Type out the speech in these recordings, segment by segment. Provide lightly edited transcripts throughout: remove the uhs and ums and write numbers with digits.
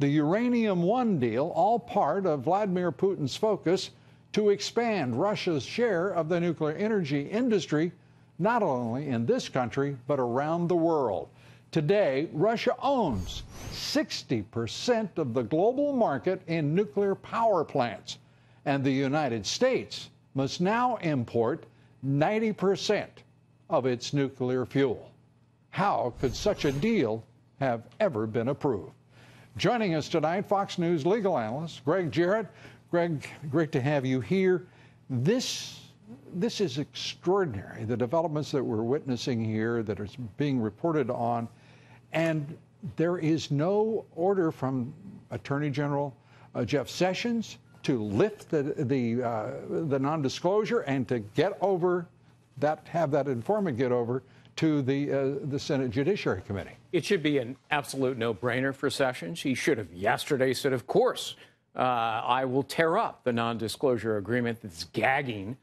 The Uranium One deal, all part of Vladimir Putin's focus to expand Russia's share of the nuclear energy industry, not only in this country, but around the world. Today, Russia owns 60% of the global market in nuclear power plants, and the United States must now import 90% of its nuclear fuel. How could such a deal have ever been approved? Joining us tonight, Fox News legal analyst Gregg Jarrett. Gregg, great to have you here. This is extraordinary, the developments that we're witnessing here that are being reported on, and there is no order from Attorney General Jeff Sessions to lift the non-disclosure and to get over that, have that informant get over to the Senate Judiciary Committee. It should be an absolute no-brainer for Sessions. He should have yesterday said, of course, I will tear up the non-disclosure agreement that's gagging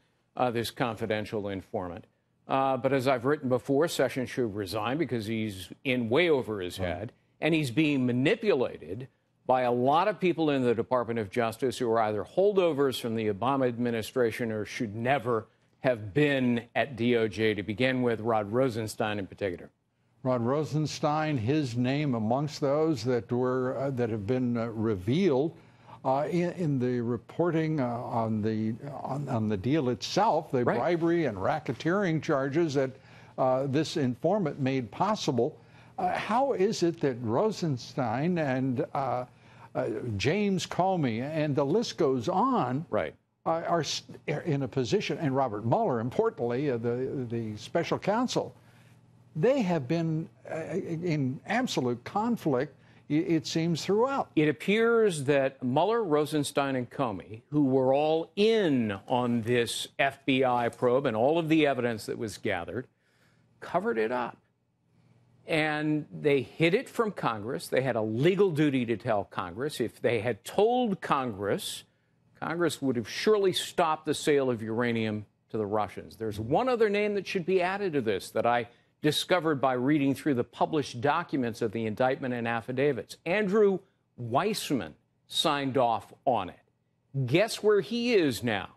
this confidential informant. But as I've written before, Sessions should resign because he's in way over his head, and he's being manipulated by a lot of people in the Department of Justice who are either holdovers from the Obama administration or should never have been at DOJ to begin with, Rod Rosenstein in particular. Rod Rosenstein, his name amongst those that were that have been revealed in the reporting on the deal itself, the bribery and racketeering charges that this informant made possible. How is it that Rosenstein and James Comey and the list goes on are in a position, and Robert Mueller, importantly, the special counsel, they have been in absolute conflict, it seems, throughout. It appears that Mueller, Rosenstein, and Comey, who were all in on this FBI probe and all of the evidence that was gathered, covered it up. And they hid it from Congress. They had a legal duty to tell Congress. If they had told Congress, Congress would have surely stopped the sale of uranium to the Russians. There's one other name that should be added to this that I discovered by reading through the published documents of the indictment and affidavits. Andrew Weissman signed off on it. Guess where he is now?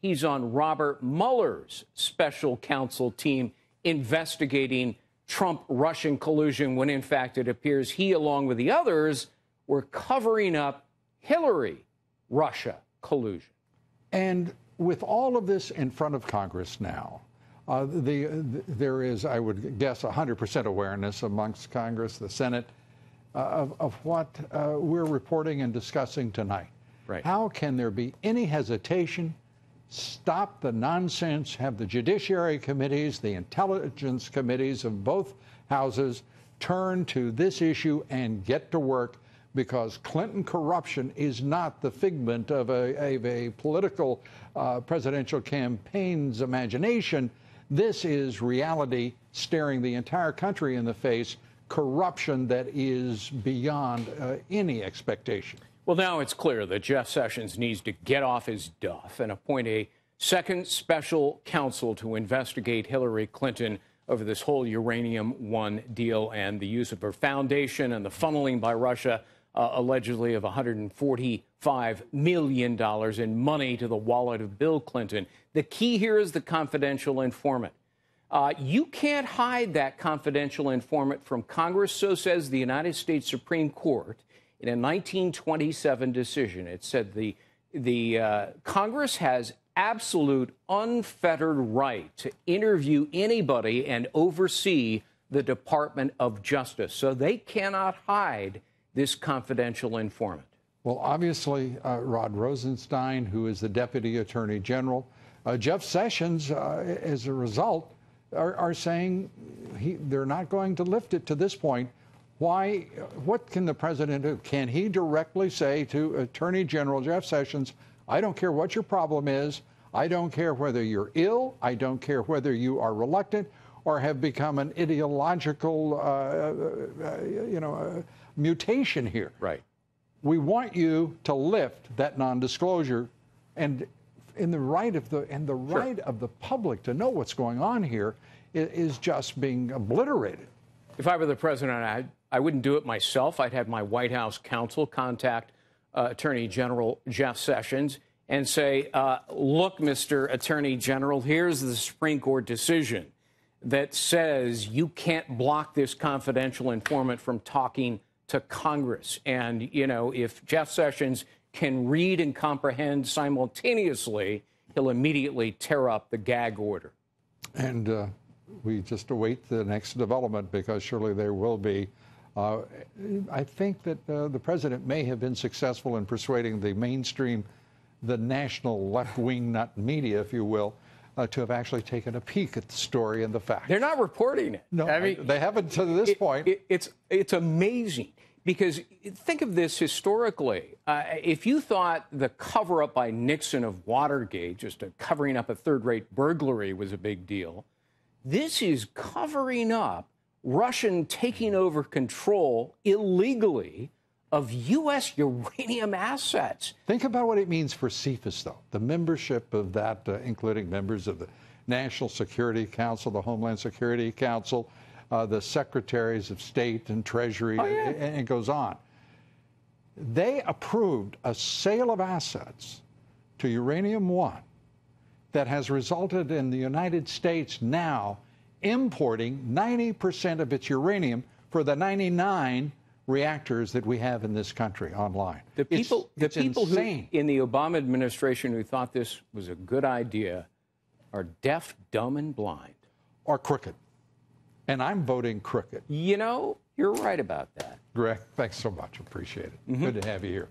He's on Robert Mueller's special counsel team investigating Trump-Russian collusion when, in fact, it appears he, along with the others, were covering up Hillary-Russia collusion. And with all of this in front of Congress now, there is, I would guess, 100% awareness amongst Congress, the Senate, of what we're reporting and discussing tonight. How can there be any hesitation? Stop the nonsense, have the Judiciary Committees, the Intelligence Committees of both houses turn to this issue and get to work, because Clinton corruption is not the figment of a political presidential campaign's imagination. This is reality staring the entire country in the face, corruption that is beyond any expectation. Well, now it's clear that Jeff Sessions needs to get off his duff and appoint a second special counsel to investigate Hillary Clinton over this whole Uranium One deal and the use of her foundation and the funneling by Russia allegedly of $145 million in money to the wallet of Bill Clinton. The key here is the confidential informant. You can't hide that confidential informant from Congress, so says the United States Supreme Court in a 1927 decision. It said the Congress has absolute unfettered right to interview anybody and oversee the Department of Justice, so they cannot hide this confidential informant. Well, obviously, Rod Rosenstein, who is the Deputy Attorney General, Jeff Sessions, as a result, are saying they're not going to lift it to this point. Why? What can the president do? Can he directly say to Attorney General Jeff Sessions, I don't care what your problem is. I don't care whether you're ill. I don't care whether you are reluctant or have become an ideological, mutation here. We want you to lift that non-disclosure, and the right of the public to know what's going on here is just being obliterated. If I were the president, I wouldn't do it myself. I'd have my White House counsel contact Attorney General Jeff Sessions and say, look, Mr. Attorney General, here's the Supreme Court decision that says you can't block this confidential informant from talking to Congress. And, you know, if Jeff Sessions can read and comprehend simultaneously, he'll immediately tear up the gag order. And we just await the next development, because surely there will be. I think that the president may have been successful in persuading the mainstream, the national left-wing nut media, if you will, to have actually taken a peek at the story and the facts. They're not reporting it. No, I mean, they haven't to this point. It's amazing, because think of this historically. If you thought the cover-up by Nixon of Watergate, just covering up a third-rate burglary, was a big deal, this is covering up Russian taking over control illegally of U.S. uranium assets. Think about what it means for CFIUS, though. The membership of that, including members of the National Security Council, the Homeland Security Council, the secretaries of state and treasury, and it goes on. They approved a sale of assets to Uranium One that has resulted in the United States now importing 90% of its uranium for the 99 reactors that we have in this country online. The people who, in the Obama administration, who thought this was a good idea are deaf, dumb, and blind. Or crooked. And I'm voting crooked. You know, you're right about that. Greg, thanks so much. Appreciate it. Good to have you here.